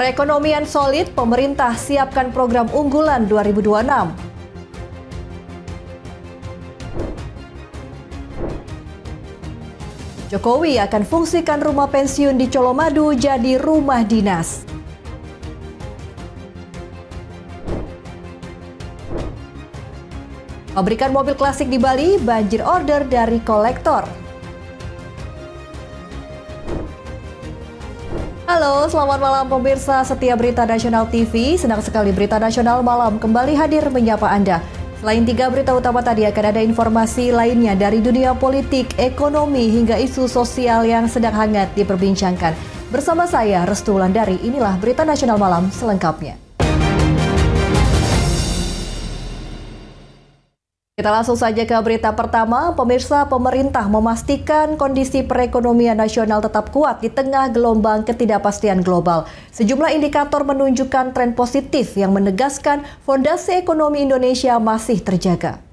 Perekonomian solid, pemerintah siapkan program unggulan 2026. Jokowi akan fungsikan rumah pensiun di Colomadu jadi rumah dinas. Pabrikan mobil klasik di Bali banjir order dari kolektor. Halo, selamat malam pemirsa setia Berita Nasional TV. Senang sekali Berita Nasional Malam kembali hadir menyapa Anda. Selain 3 berita utama tadi, akan ada informasi lainnya dari dunia politik, ekonomi, hingga isu sosial yang sedang hangat diperbincangkan. Bersama saya, Restu Wulandari, inilah Berita Nasional Malam selengkapnya. Kita langsung saja ke berita pertama. Pemirsa, pemerintah memastikan kondisi perekonomian nasional tetap kuat di tengah gelombang ketidakpastian global. Sejumlah indikator menunjukkan tren positif yang menegaskan fondasi ekonomi Indonesia masih terjaga.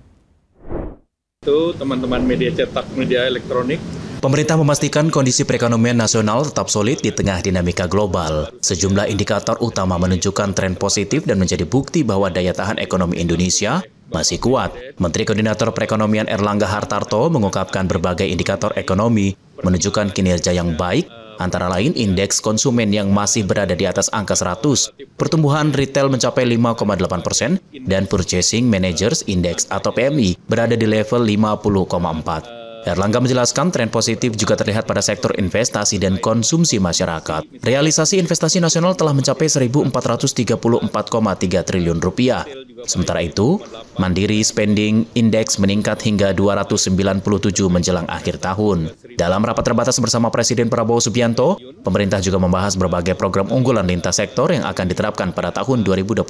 Itu teman-teman media cetak, media elektronik. Pemerintah memastikan kondisi perekonomian nasional tetap solid di tengah dinamika global. Sejumlah indikator utama menunjukkan tren positif dan menjadi bukti bahwa daya tahan ekonomi Indonesia masih kuat. Menteri Koordinator Perekonomian Erlangga Hartarto mengungkapkan berbagai indikator ekonomi menunjukkan kinerja yang baik, antara lain indeks konsumen yang masih berada di atas angka 100, pertumbuhan retail mencapai 5,8%, dan Purchasing Managers Index atau PMI berada di level 50,4. Erlangga menjelaskan tren positif juga terlihat pada sektor investasi dan konsumsi masyarakat. Realisasi investasi nasional telah mencapai 1.434,3 triliun rupiah. Sementara itu, Mandiri Spending Index meningkat hingga 297 menjelang akhir tahun. Dalam rapat terbatas bersama Presiden Prabowo Subianto, pemerintah juga membahas berbagai program unggulan lintas sektor yang akan diterapkan pada tahun 2026.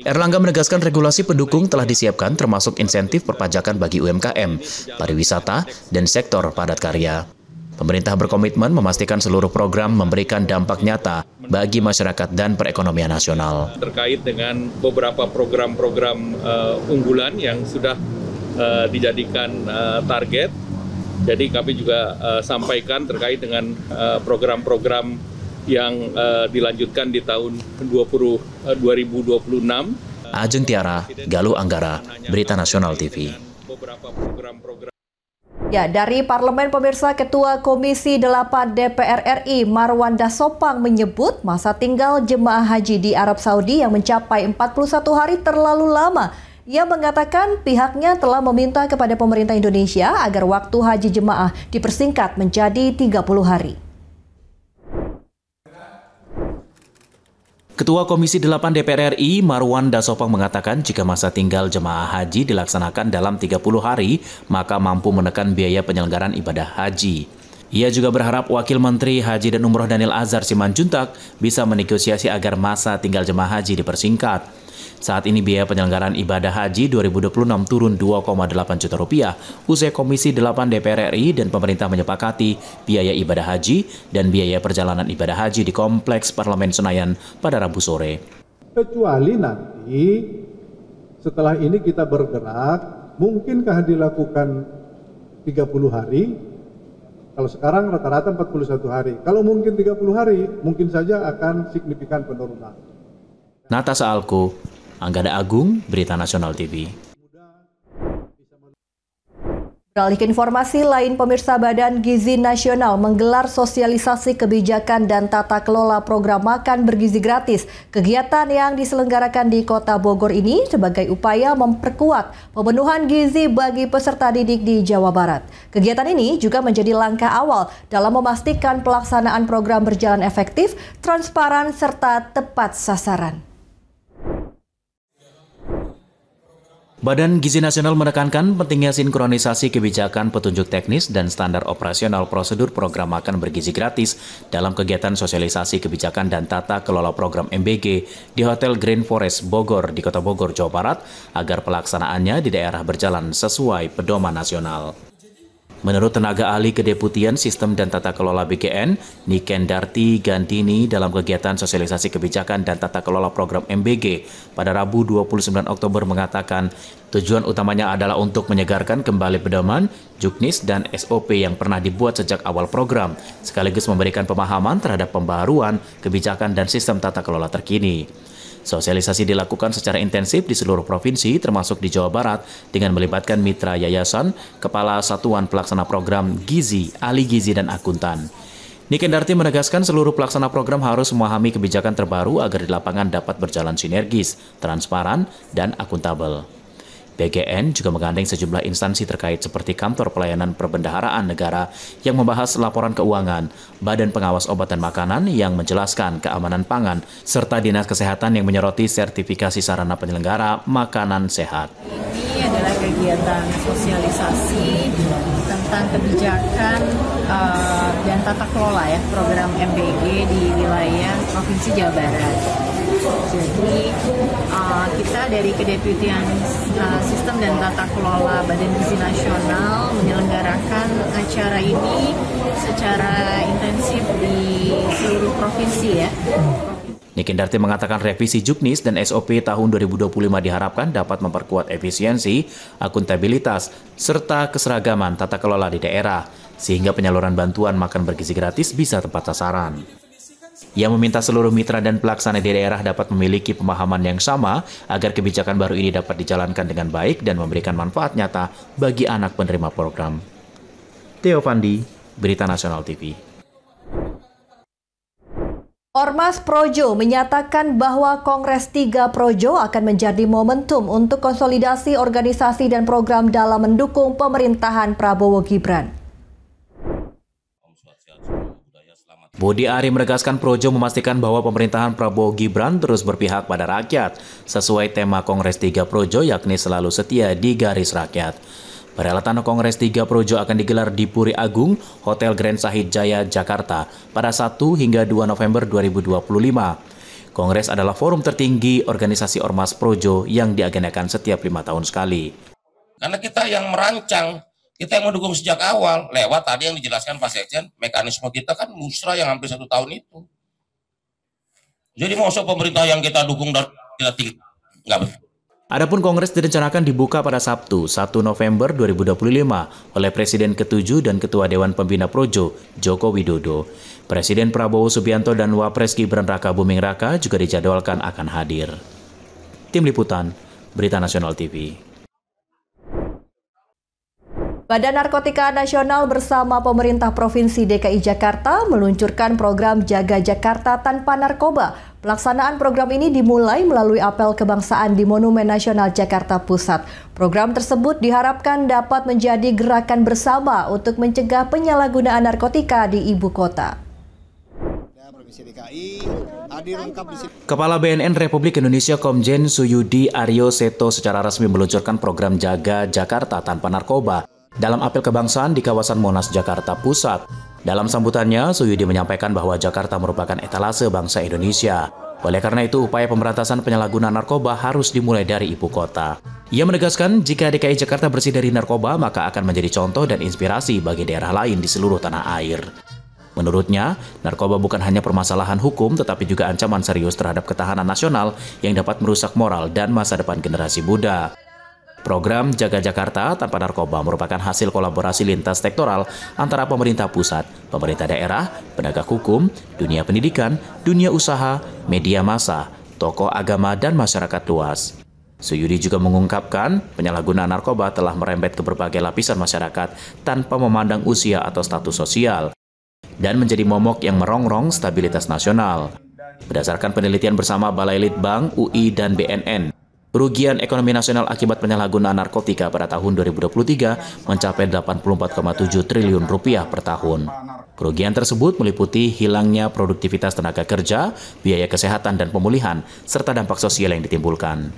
Erlangga menegaskan regulasi pendukung telah disiapkan termasuk insentif perpajakan bagi UMKM, pariwisata, dan sektor padat karya. Pemerintah berkomitmen memastikan seluruh program memberikan dampak nyata bagi masyarakat dan perekonomian nasional. Terkait dengan beberapa program-program unggulan yang sudah dijadikan target, jadi kami juga sampaikan terkait dengan program-program yang dilanjutkan di tahun 2026. Ajeng Tiara, Galuh Anggara, Berita Nasional TV. Ya, dari Parlemen pemirsa, Ketua Komisi 8 DPR RI Marwan Dasopang menyebut masa tinggal jemaah haji di Arab Saudi yang mencapai 41 hari terlalu lama. Ia mengatakan pihaknya telah meminta kepada pemerintah Indonesia agar waktu haji jemaah dipersingkat menjadi 30 hari. Ketua Komisi 8 DPR RI Marwan Dasopang mengatakan jika masa tinggal jemaah haji dilaksanakan dalam 30 hari, maka mampu menekan biaya penyelenggaraan ibadah haji. Ia juga berharap Wakil Menteri Haji dan Umroh Daniel Azhar Simanjuntak bisa menegosiasi agar masa tinggal jemaah haji dipersingkat. Saat ini biaya penyelenggaraan ibadah haji 2026 turun 2,8 juta rupiah, usai Komisi 8 DPR RI dan pemerintah menyepakati biaya ibadah haji dan biaya perjalanan ibadah haji di Kompleks Parlemen Senayan pada Rabu sore. Kecuali nanti setelah ini kita bergerak, mungkinkah dilakukan 30 hari? Kalau sekarang rata-rata 41 hari. Kalau mungkin 30 hari, mungkin saja akan signifikan penurunan. Natasa Alko, Anggada Agung, Berita Nasional TV. Beralih ke informasi lain, pemirsa, Badan Gizi Nasional menggelar sosialisasi kebijakan dan tata kelola program makan bergizi gratis. Kegiatan yang diselenggarakan di Kota Bogor ini sebagai upaya memperkuat pemenuhan gizi bagi peserta didik di Jawa Barat. Kegiatan ini juga menjadi langkah awal dalam memastikan pelaksanaan program berjalan efektif, transparan, serta tepat sasaran. Badan Gizi Nasional menekankan pentingnya sinkronisasi kebijakan petunjuk teknis dan standar operasional prosedur program makan bergizi gratis dalam kegiatan sosialisasi kebijakan dan tata kelola program MBG di Hotel Green Forest Bogor di Kota Bogor, Jawa Barat, agar pelaksanaannya di daerah berjalan sesuai pedoman nasional. Menurut tenaga ahli Kedeputian Sistem dan Tata Kelola BKN, Nikendarti Gandini dalam kegiatan sosialisasi kebijakan dan tata kelola program MBG pada Rabu 29 Oktober mengatakan tujuan utamanya adalah untuk menyegarkan kembali pedoman, juknis, dan SOP yang pernah dibuat sejak awal program, sekaligus memberikan pemahaman terhadap pembaharuan, kebijakan, dan sistem tata kelola terkini. Sosialisasi dilakukan secara intensif di seluruh provinsi termasuk di Jawa Barat dengan melibatkan mitra yayasan, kepala satuan pelaksana program gizi, ahli gizi, dan akuntan. Nikendarti menegaskan seluruh pelaksana program harus memahami kebijakan terbaru agar di lapangan dapat berjalan sinergis, transparan, dan akuntabel. BKN juga menggandeng sejumlah instansi terkait seperti Kantor Pelayanan Perbendaharaan Negara yang membahas laporan keuangan, Badan Pengawas Obat dan Makanan yang menjelaskan keamanan pangan, serta Dinas Kesehatan yang menyoroti sertifikasi sarana penyelenggara makanan sehat. Ini adalah kegiatan sosialisasi tentang kebijakan dan tata kelola ya program MBG di wilayah Provinsi Jawa Barat. Jadi kita dari Kedeputian Sistem dan Tata Kelola Badan Gizi Nasional menyelenggarakan acara ini secara intensif di seluruh provinsi ya. Nikendarti mengatakan revisi juknis dan SOP tahun 2025 diharapkan dapat memperkuat efisiensi, akuntabilitas, serta keseragaman tata kelola di daerah, sehingga penyaluran bantuan makan bergizi gratis bisa tepat sasaran. Ia meminta seluruh mitra dan pelaksana di daerah dapat memiliki pemahaman yang sama agar kebijakan baru ini dapat dijalankan dengan baik dan memberikan manfaat nyata bagi anak penerima program. Theo Fandi, Berita Nasional TV. Ormas Projo menyatakan bahwa Kongres 3 Projo akan menjadi momentum untuk konsolidasi organisasi dan program dalam mendukung pemerintahan Prabowo Gibran. Budi Ari menegaskan Projo memastikan bahwa pemerintahan Prabowo Gibran terus berpihak pada rakyat, sesuai tema Kongres 3 Projo yakni selalu setia di garis rakyat. Perhelatan Kongres 3 Projo akan digelar di Puri Agung, Hotel Grand Sahid Jaya, Jakarta pada 1 hingga 2 November 2025. Kongres adalah forum tertinggi organisasi Ormas Projo yang diagendakan setiap 5 tahun sekali. Karena kita yang merancang, kita yang mendukung sejak awal, lewat tadi yang dijelaskan Pak Sekjen, mekanisme kita kan musrah yang hampir 1 tahun itu. Jadi maksud pemerintah yang kita dukung dan kita tinggi, nggak betul. Adapun Kongres direncanakan dibuka pada Sabtu, 1 November 2025 oleh Presiden ke-7 dan Ketua Dewan Pembina Projo, Joko Widodo. Presiden Prabowo Subianto dan Wapres Gibran Raka Buming Raka juga dijadwalkan akan hadir. Tim Liputan, Berita Nasional TV. Badan Narkotika Nasional bersama pemerintah Provinsi DKI Jakarta meluncurkan program Jaga Jakarta Tanpa Narkoba. Pelaksanaan program ini dimulai melalui apel kebangsaan di Monumen Nasional Jakarta Pusat. Program tersebut diharapkan dapat menjadi gerakan bersama untuk mencegah penyalahgunaan narkotika di ibu kota. Kepala BNN Republik Indonesia Komjen Suyudi Aryo Seto secara resmi meluncurkan program Jaga Jakarta Tanpa Narkoba dalam apel kebangsaan di kawasan Monas, Jakarta Pusat. Dalam sambutannya, Suyudi menyampaikan bahwa Jakarta merupakan etalase bangsa Indonesia. Oleh karena itu, upaya pemberantasan penyalahgunaan narkoba harus dimulai dari ibu kota. Ia menegaskan, jika DKI Jakarta bersih dari narkoba, maka akan menjadi contoh dan inspirasi bagi daerah lain di seluruh tanah air. Menurutnya, narkoba bukan hanya permasalahan hukum, tetapi juga ancaman serius terhadap ketahanan nasional yang dapat merusak moral dan masa depan generasi muda. Program Jaga Jakarta Tanpa Narkoba merupakan hasil kolaborasi lintas sektoral antara pemerintah pusat, pemerintah daerah, penegak hukum, dunia pendidikan, dunia usaha, media massa, tokoh agama, dan masyarakat luas. Suyudi juga mengungkapkan penyalahgunaan narkoba telah merembet ke berbagai lapisan masyarakat tanpa memandang usia atau status sosial, dan menjadi momok yang merongrong stabilitas nasional. Berdasarkan penelitian bersama Balai Litbang, UI, dan BNN, kerugian ekonomi nasional akibat penyalahgunaan narkotika pada tahun 2023 mencapai 84,7 triliun rupiah per tahun. Kerugian tersebut meliputi hilangnya produktivitas tenaga kerja, biaya kesehatan dan pemulihan, serta dampak sosial yang ditimbulkan.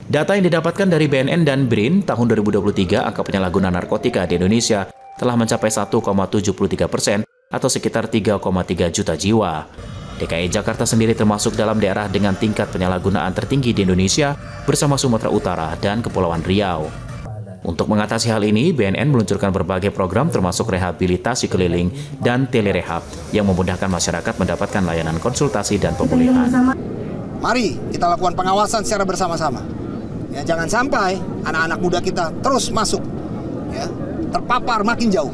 Data yang didapatkan dari BNN dan BRIN tahun 2023, angka penyalahgunaan narkotika di Indonesia telah mencapai 1,73% atau sekitar 3,3 juta jiwa. DKI Jakarta sendiri termasuk dalam daerah dengan tingkat penyalahgunaan tertinggi di Indonesia bersama Sumatera Utara dan Kepulauan Riau. Untuk mengatasi hal ini, BNN meluncurkan berbagai program termasuk rehabilitasi keliling dan telerehab yang memudahkan masyarakat mendapatkan layanan konsultasi dan pemulihan. Mari kita lakukan pengawasan secara bersama-sama. Ya, jangan sampai anak-anak muda kita terus masuk, ya, terpapar makin jauh.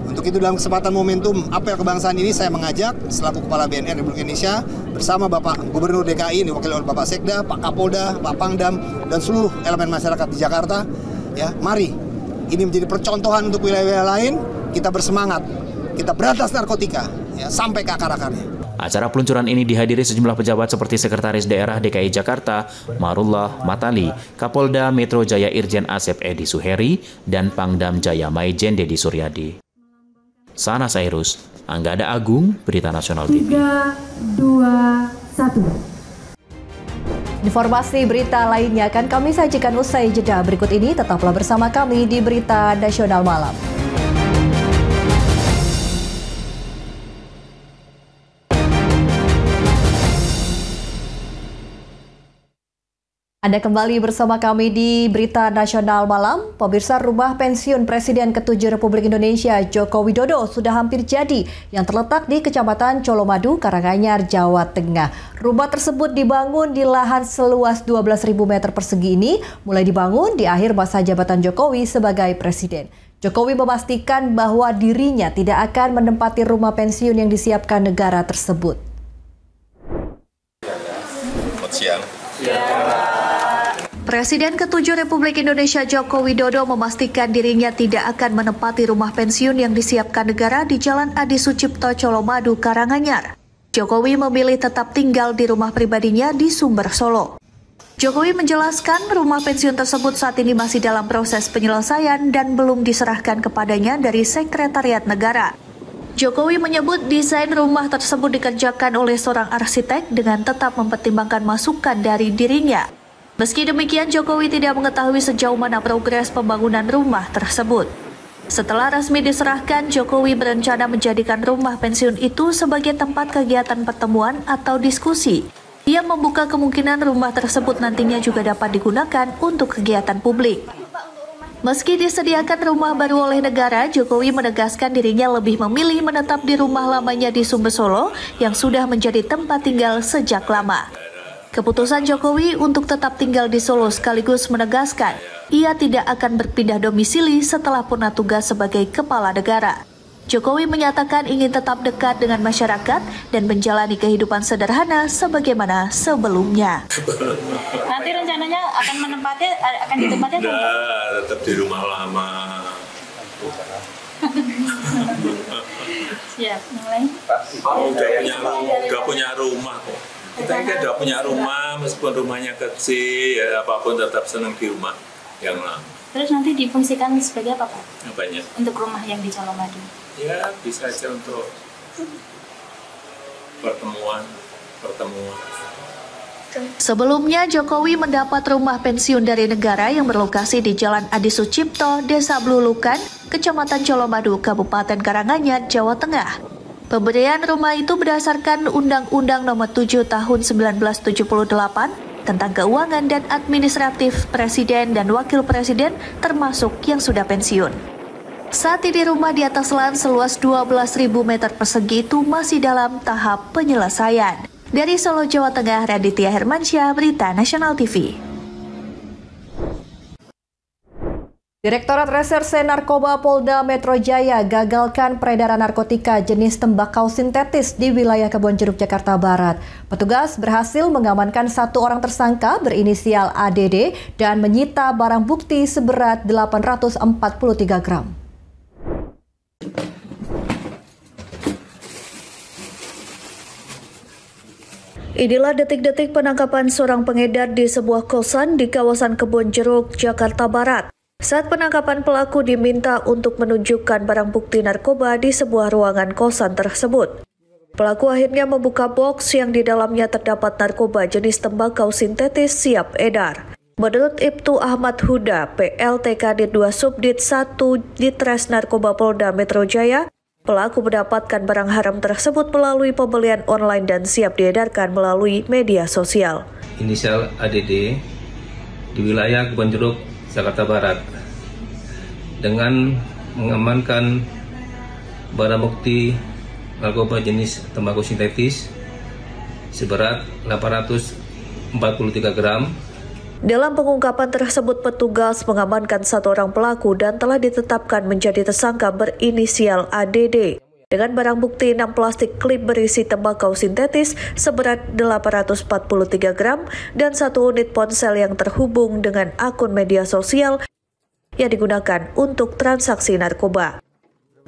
Untuk itu dalam kesempatan momentum apel kebangsaan ini saya mengajak selaku Kepala BNN Republik Indonesia bersama Bapak Gubernur DKI diwakili oleh Bapak Sekda, Pak Kapolda, Pak Pangdam dan seluruh elemen masyarakat di Jakarta. Ya, mari ini menjadi percontohan untuk wilayah-wilayah lain. Kita bersemangat, kita berantas narkotika, ya, sampai ke akar-akarnya. Acara peluncuran ini dihadiri sejumlah pejabat seperti Sekretaris Daerah DKI Jakarta, Marullah Matali, Kapolda Metro Jaya Irjen Asep Edi Suheri, dan Pangdam Jaya Maijen Dedi Suryadi. Sana Sairus, Anggada Agung, Berita Nasional TV. 3, 2, 1. Informasi berita lainnya akan kami sajikan usai jeda berikut ini. Tetaplah bersama kami di Berita Nasional Malam. Anda kembali bersama kami di Berita Nasional Malam. Pemirsa, rumah pensiun Presiden ke-7 Republik Indonesia Joko Widodo sudah hampir jadi yang terletak di Kecamatan Colomadu, Karanganyar, Jawa Tengah. Rumah tersebut dibangun di lahan seluas 12.000 meter persegi ini, mulai dibangun di akhir masa jabatan Jokowi sebagai Presiden. Jokowi memastikan bahwa dirinya tidak akan menempati rumah pensiun yang disiapkan negara tersebut. Presiden ke-7 Republik Indonesia Joko Widodo memastikan dirinya tidak akan menempati rumah pensiun yang disiapkan negara di Jalan Adi Sucipto, Colomadu, Karanganyar. Jokowi memilih tetap tinggal di rumah pribadinya di Sumber, Solo. Jokowi menjelaskan rumah pensiun tersebut saat ini masih dalam proses penyelesaian dan belum diserahkan kepadanya dari Sekretariat Negara. Jokowi menyebut desain rumah tersebut dikerjakan oleh seorang arsitek dengan tetap mempertimbangkan masukan dari dirinya. Meski demikian, Jokowi tidak mengetahui sejauh mana progres pembangunan rumah tersebut. Setelah resmi diserahkan, Jokowi berencana menjadikan rumah pensiun itu sebagai tempat kegiatan pertemuan atau diskusi. Ia membuka kemungkinan rumah tersebut nantinya juga dapat digunakan untuk kegiatan publik. Meski disediakan rumah baru oleh negara, Jokowi menegaskan dirinya lebih memilih menetap di rumah lamanya di Sumber, Solo yang sudah menjadi tempat tinggal sejak lama. Keputusan Jokowi untuk tetap tinggal di Solo sekaligus menegaskan ia tidak akan berpindah domisili setelah purna tugas sebagai kepala negara. Jokowi menyatakan ingin tetap dekat dengan masyarakat dan menjalani kehidupan sederhana sebagaimana sebelumnya. Nanti rencananya akan ditempatnya tetap di rumah lama. Siap, mulai. Udah punya rumah kok. Kita udah punya rumah, meskipun rumahnya kecil, ya apapun tetap senang di rumah yang lama. Terus nanti difungsikan sebagai apa, Pak? Apanya? Untuk rumah yang di Colomadu. Ya, bisa aja untuk pertemuan. Sebelumnya, Jokowi mendapat rumah pensiun dari negara yang berlokasi di Jalan Adi Sucipto, Desa Blulukan, Kecamatan Colomadu, Kabupaten Karanganyar, Jawa Tengah. Pemberian rumah itu berdasarkan Undang-Undang Nomor 7 Tahun 1978 tentang Keuangan dan Administratif Presiden dan Wakil Presiden termasuk yang sudah pensiun. Saat ini rumah di atas lahan seluas 12.000 meter persegi itu masih dalam tahap penyelesaian. Dari Solo, Jawa Tengah, Raditya Hermansyah, Berita Nasional TV. Direktorat Reserse Narkoba Polda Metro Jaya gagalkan peredaran narkotika jenis tembakau sintetis di wilayah Kebonjeruk, Jakarta Barat. Petugas berhasil mengamankan 1 orang tersangka berinisial ADD dan menyita barang bukti seberat 843 gram. Inilah detik-detik penangkapan seorang pengedar di sebuah kosan di kawasan Kebonjeruk, Jakarta Barat. Saat penangkapan, pelaku diminta untuk menunjukkan barang bukti narkoba di sebuah ruangan kosan tersebut. Pelaku akhirnya membuka box yang di dalamnya terdapat narkoba jenis tembakau sintetis siap edar. Menurut Ibtu Ahmad Huda, PLT Kadit 2 Subdit 1 Ditres Narkoba Polda Metro Jaya, pelaku mendapatkan barang haram tersebut melalui pembelian online dan siap diedarkan melalui media sosial. Inisial ADD di wilayah Kebonjeruk, Jakarta Barat, dengan mengamankan barang bukti narkoba jenis tembakau sintetis seberat 843 gram. Dalam pengungkapan tersebut, petugas mengamankan 1 orang pelaku dan telah ditetapkan menjadi tersangka berinisial ADD dengan barang bukti 6 plastik klip berisi tembakau sintetis seberat 843 gram dan 1 unit ponsel yang terhubung dengan akun media sosial yang digunakan untuk transaksi narkoba.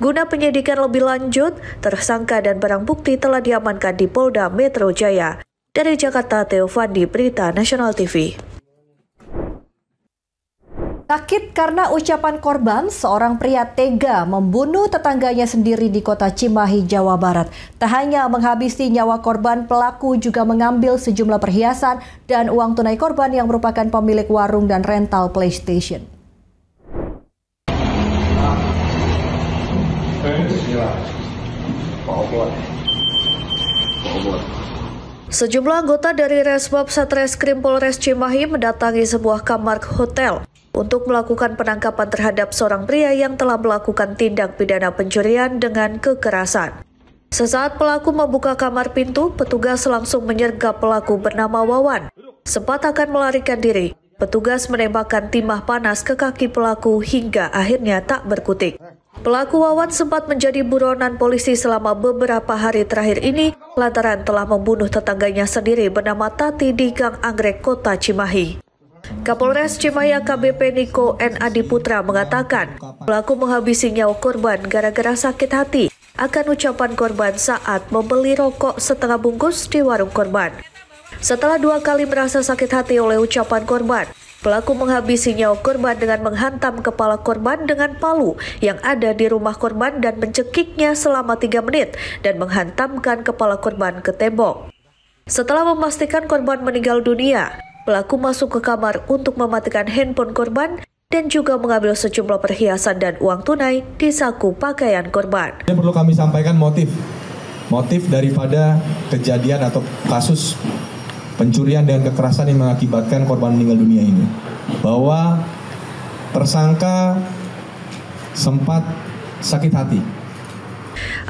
Guna penyidikan lebih lanjut, tersangka dan barang bukti telah diamankan di Polda Metro Jaya. Dari Jakarta, Theo Fandi, Berita Nasional TV. Sakit karena ucapan korban, seorang pria tega membunuh tetangganya sendiri di kota Cimahi, Jawa Barat. Tak hanya menghabisi nyawa korban, pelaku juga mengambil sejumlah perhiasan dan uang tunai korban yang merupakan pemilik warung dan rental PlayStation. Sejumlah anggota dari Resmob Satreskrim Polres Cimahi mendatangi sebuah kamar hotel untuk melakukan penangkapan terhadap seorang pria yang telah melakukan tindak pidana pencurian dengan kekerasan. Sesaat pelaku membuka kamar pintu, petugas langsung menyergap pelaku bernama Wawan. Sempat akan melarikan diri, petugas menembakkan timah panas ke kaki pelaku hingga akhirnya tak berkutik. Pelaku Wawan sempat menjadi buronan polisi selama beberapa hari terakhir ini lantaran telah membunuh tetangganya sendiri bernama Tati di Gang Anggrek, Kota Cimahi. Kapolres Cimahi AKBP Niko N. Adiputra mengatakan pelaku menghabisi nyawa korban gara-gara sakit hati akan ucapan korban saat membeli rokok setengah bungkus di warung korban. Setelah 2 kali merasa sakit hati oleh ucapan korban, pelaku menghabisi nyawa korban dengan menghantam kepala korban dengan palu yang ada di rumah korban dan mencekiknya selama 3 menit dan menghantamkan kepala korban ke tembok. Setelah memastikan korban meninggal dunia, pelaku masuk ke kamar untuk mematikan handphone korban dan juga mengambil sejumlah perhiasan dan uang tunai di saku pakaian korban. Perlu kami sampaikan motif daripada kejadian atau kasus pencurian dan kekerasan yang mengakibatkan korban meninggal dunia ini. Bahwa tersangka sempat sakit hati.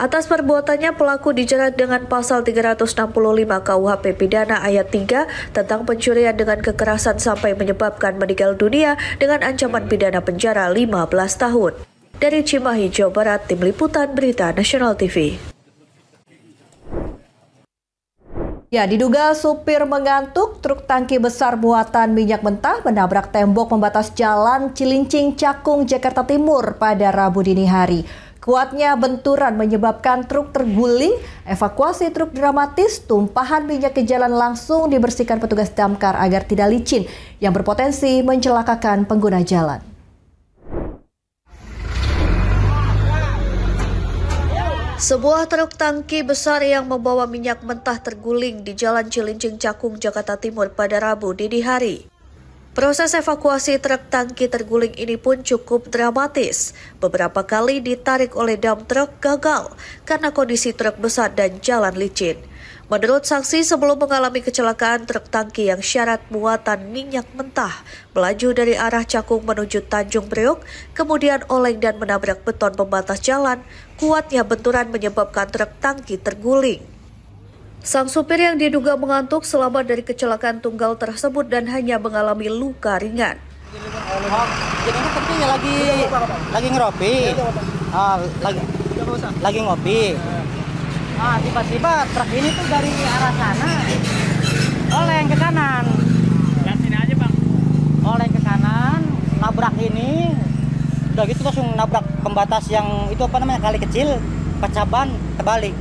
Atas perbuatannya, pelaku dijerat dengan pasal 365 KUHP Pidana ayat 3 tentang pencurian dengan kekerasan sampai menyebabkan meninggal dunia dengan ancaman pidana penjara 15 tahun. Dari Cimahi, Jawa Barat, Tim Liputan Berita Nasional TV. Ya, diduga supir mengantuk, truk tangki besar buatan minyak mentah menabrak tembok pembatas jalan Cilincing Cakung, Jakarta Timur pada Rabu dini hari. Kuatnya benturan menyebabkan truk terguling, evakuasi truk dramatis, tumpahan minyak ke jalan langsung dibersihkan petugas damkar agar tidak licin yang berpotensi mencelakakan pengguna jalan. Sebuah truk tangki besar yang membawa minyak mentah terguling di Jalan Cilincing Cakung, Jakarta Timur pada Rabu dini hari. Proses evakuasi truk tangki terguling ini pun cukup dramatis. Beberapa kali ditarik oleh dam truk gagal karena kondisi truk besar dan jalan licin. Menurut saksi, sebelum mengalami kecelakaan, truk tangki yang syarat muatan minyak mentah melaju dari arah Cakung menuju Tanjung Priok, kemudian oleng dan menabrak beton pembatas jalan. Kuatnya benturan menyebabkan truk tangki terguling. Sang supir yang diduga mengantuk selamat dari kecelakaan tunggal tersebut dan hanya mengalami luka ringan. Jadi ini lagi ngeropi, lagi ngopi. Tiba-tiba truk ini tuh dari arah sana oleng ke kanan. Lihat sini aja bang. Oleng ke kanan, nabrak ini, udah gitu langsung nabrak pembatas yang itu kali kecil, pecah ban, terbalik.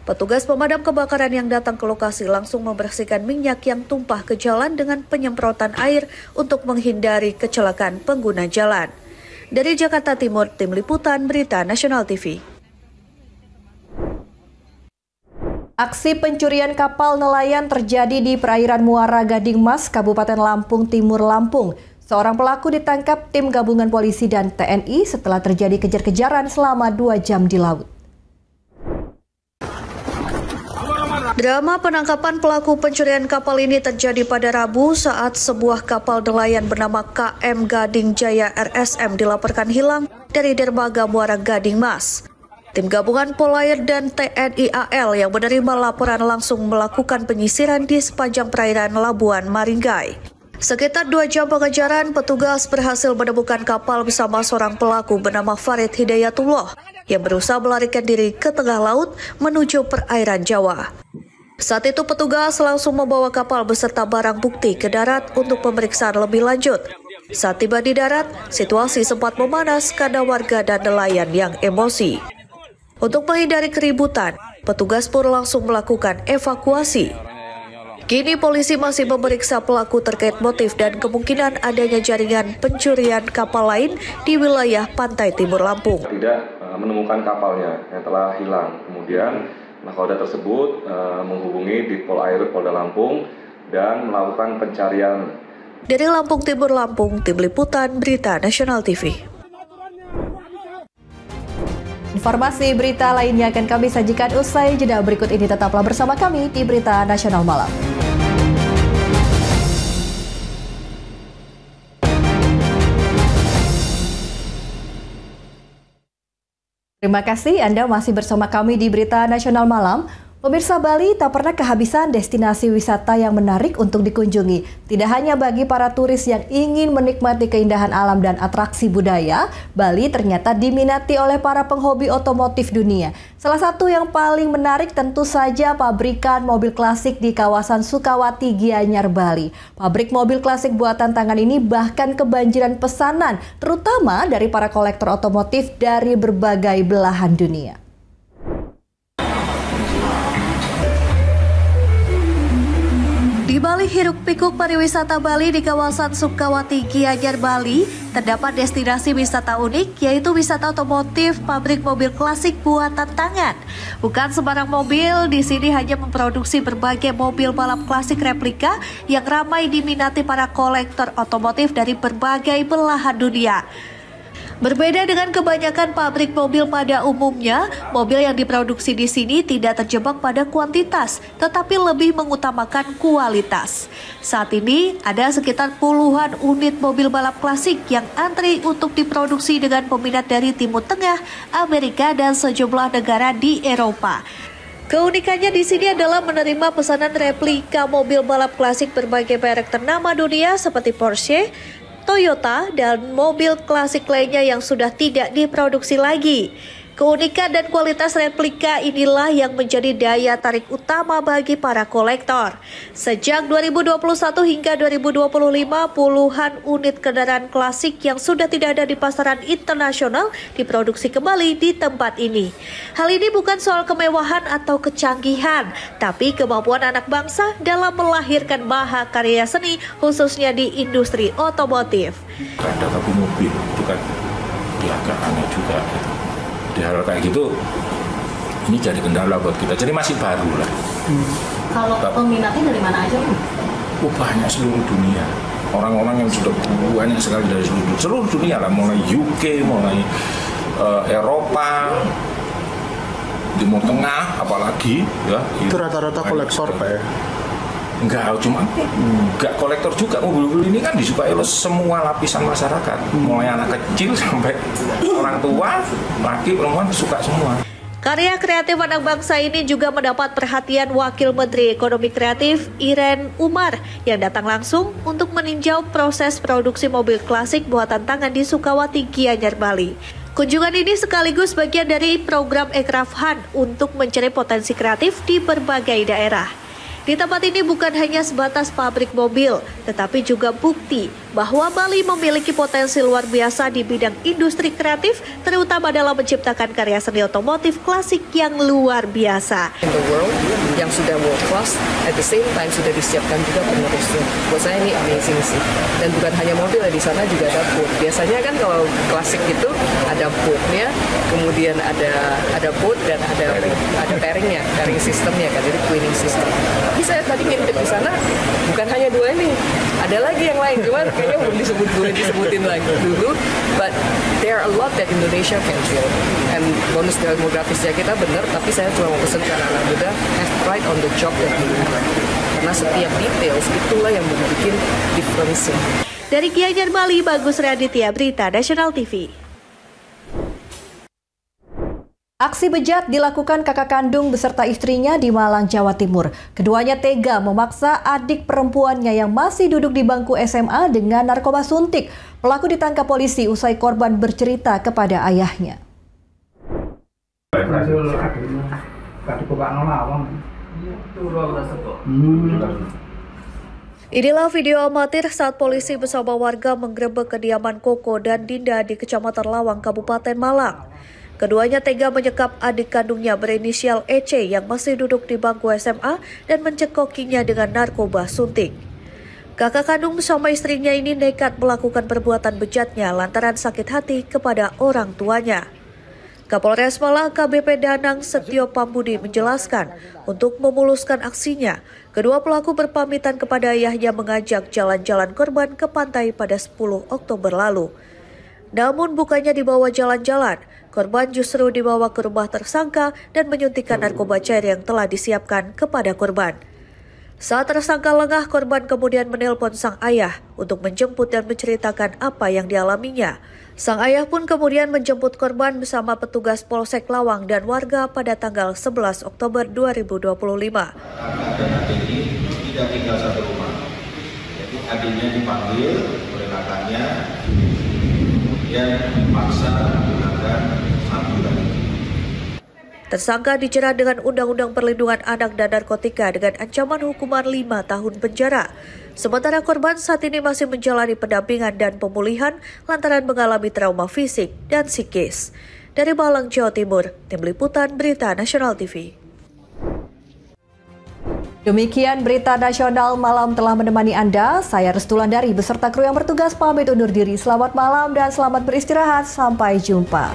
Petugas pemadam kebakaran yang datang ke lokasi langsung membersihkan minyak yang tumpah ke jalan dengan penyemprotan air untuk menghindari kecelakaan pengguna jalan. Dari Jakarta Timur, Tim Liputan Berita Nasional TV. Aksi pencurian kapal nelayan terjadi di perairan Muara Gading Mas, Kabupaten Lampung Timur, Lampung. Seorang pelaku ditangkap tim gabungan polisi dan TNI setelah terjadi kejar-kejaran selama 2 jam di laut. Drama penangkapan pelaku pencurian kapal ini terjadi pada Rabu saat sebuah kapal nelayan bernama KM Gading Jaya RSM dilaporkan hilang dari dermaga Muara Gading Mas. Tim gabungan Polair dan TNI AL yang menerima laporan langsung melakukan penyisiran di sepanjang perairan Labuan Maringgai. Sekitar 2 jam pengejaran, petugas berhasil menemukan kapal bersama seorang pelaku bernama Farid Hidayatullah yang berusaha melarikan diri ke tengah laut menuju perairan Jawa. Saat itu petugas langsung membawa kapal beserta barang bukti ke darat untuk pemeriksaan lebih lanjut. Saat tiba di darat, situasi sempat memanas karena warga dan nelayan yang emosi. Untuk menghindari keributan, petugas pun langsung melakukan evakuasi. Kini polisi masih memeriksa pelaku terkait motif dan kemungkinan adanya jaringan pencurian kapal lain di wilayah pantai timur Lampung. Tidak menemukan kapalnya yang telah hilang. Kemudian nakoda tersebut menghubungi di Polair Polda Lampung dan melakukan pencarian. Dari Lampung Timur Lampung, Tim Liputan Berita Nasional TV. Informasi berita lainnya akan kami sajikan usai jeda berikut ini. Tetaplah bersama kami di Berita Nasional Malam. Terima kasih Anda masih bersama kami di Berita Nasional Malam. Pemirsa, Bali tak pernah kehabisan destinasi wisata yang menarik untuk dikunjungi. Tidak hanya bagi para turis yang ingin menikmati keindahan alam dan atraksi budaya, Bali ternyata diminati oleh para penghobi otomotif dunia. Salah satu yang paling menarik tentu saja pabrikan mobil klasik di kawasan Sukawati, Gianyar, Bali. Pabrik mobil klasik buatan tangan ini bahkan kebanjiran pesanan, terutama dari para kolektor otomotif dari berbagai belahan dunia. Di Bali Hiruk-Pikuk Pariwisata Bali di kawasan Sukawati, Gianyar, Bali, terdapat destinasi wisata unik yaitu wisata otomotif pabrik mobil klasik buatan tangan. Bukan sembarang mobil, di sini hanya memproduksi berbagai mobil balap klasik replika yang ramai diminati para kolektor otomotif dari berbagai belahan dunia. Berbeda dengan kebanyakan pabrik mobil pada umumnya, mobil yang diproduksi di sini tidak terjebak pada kuantitas, tetapi lebih mengutamakan kualitas. Saat ini, ada sekitar puluhan unit mobil balap klasik yang antri untuk diproduksi dengan peminat dari Timur Tengah, Amerika, dan sejumlah negara di Eropa. Keunikannya di sini adalah menerima pesanan replika mobil balap klasik berbagai merek ternama dunia seperti Porsche, Toyota, dan mobil klasik lainnya yang sudah tidak diproduksi lagi. Keunikan dan kualitas replika inilah yang menjadi daya tarik utama bagi para kolektor. Sejak 2021 hingga 2025, puluhan unit kendaraan klasik yang sudah tidak ada di pasaran internasional diproduksi kembali di tempat ini. Hal ini bukan soal kemewahan atau kecanggihan, tapi kemampuan anak bangsa dalam melahirkan mahakarya seni, khususnya di industri otomotif. Ada tapi mobil itu kan agak aneh juga gitu. Di hal kayak gitu, ini jadi kendala buat kita. Jadi masih baru lah. Kalau peminatnya dari mana aja? Banyak seluruh dunia. Orang-orang yang sudah banyak sekali dari seluruh dunia lah. Mulai UK, mulai Eropa, Timur Tengah, apalagi. Ya, itu rata-rata kolektor Pak ya? Enggak, cuma enggak kolektor juga. Mobil-mobil ini kan disukai oleh semua lapisan masyarakat, mulai anak kecil sampai orang tua, laki, perempuan suka semua. Karya kreatif anak bangsa ini juga mendapat perhatian Wakil Menteri Ekonomi Kreatif Iren Umar yang datang langsung untuk meninjau proses produksi mobil klasik buatan tangan di Sukawati, Gianyar, Bali. Kunjungan ini sekaligus bagian dari program Ekraf Han untuk mencari potensi kreatif di berbagai daerah. Di tempat ini bukan hanya sebatas pabrik mobil, tetapi juga bukti bahwa Bali memiliki potensi luar biasa di bidang industri kreatif, terutama dalam menciptakan karya seni otomotif klasik yang luar biasa. In the world yang sudah world class, at the same time sudah disiapkan juga penerusnya. Buat saya ini amazing sih. Dan bukan hanya mobil, di sana juga ada boot. Biasanya kan kalau klasik itu ada bootnya, kemudian ada boot dan ada pairingnya, pairing sistemnya kan, jadi twinning system. Tapi saya tadi ngintip di sana bukan hanya dua ini, Ada lagi yang lain, cuman kayaknya belum disebutin lagi dulu. But there are a lot that Indonesia can build. And bonus demografisnya kita benar, tapi saya cuma mau pesan ke anak-anak muda, have pride on the job that you do. Karena setiap details itulah yang bikin difference. Dari Gianyar Bali, Bagus Raditya, Berita Nasional TV. Aksi bejat dilakukan kakak kandung beserta istrinya di Malang, Jawa Timur. Keduanya tega memaksa adik perempuannya yang masih duduk di bangku SMA dengan narkoba suntik. Pelaku ditangkap polisi usai korban bercerita kepada ayahnya. Inilah video amatir saat polisi bersama warga menggerebek kediaman Koko dan Dinda di Kecamatan Lawang, Kabupaten Malang. Keduanya tega menyekap adik kandungnya berinisial EC yang masih duduk di bangku SMA dan mencekokinya dengan narkoba suntik. Kakak kandung bersama istrinya ini nekat melakukan perbuatan bejatnya lantaran sakit hati kepada orang tuanya. Kapolres Malang KBP Danang Setio Pambudi menjelaskan, untuk memuluskan aksinya, kedua pelaku berpamitan kepada ayahnya mengajak jalan-jalan korban ke pantai pada 10 Oktober lalu. Namun bukannya dibawa jalan-jalan, korban justru dibawa ke rumah tersangka dan menyuntikkan narkoba cair yang telah disiapkan kepada korban. Saat tersangka lengah, korban kemudian menelpon sang ayah untuk menjemput dan menceritakan apa yang dialaminya. Sang ayah pun kemudian menjemput korban bersama petugas Polsek Lawang dan warga pada tanggal 11 Oktober 2025. Kakak dan adik ini tidak tinggal satu rumah. Jadi adiknya dipanggil oleh kakaknya, kemudian dipaksa menggunakan ambulan. Tersangka dijerat dengan Undang-Undang Perlindungan Anak dan Narkotika dengan ancaman hukuman 5 tahun penjara. Sementara korban saat ini masih menjalani pendampingan dan pemulihan lantaran mengalami trauma fisik dan psikis. Dari Malang, Jawa Timur, Tim Liputan Berita Nasional TV. Demikian Berita Nasional Malam telah menemani Anda. Saya Restulandari beserta kru yang bertugas pamit undur diri. Selamat malam dan selamat beristirahat. Sampai jumpa.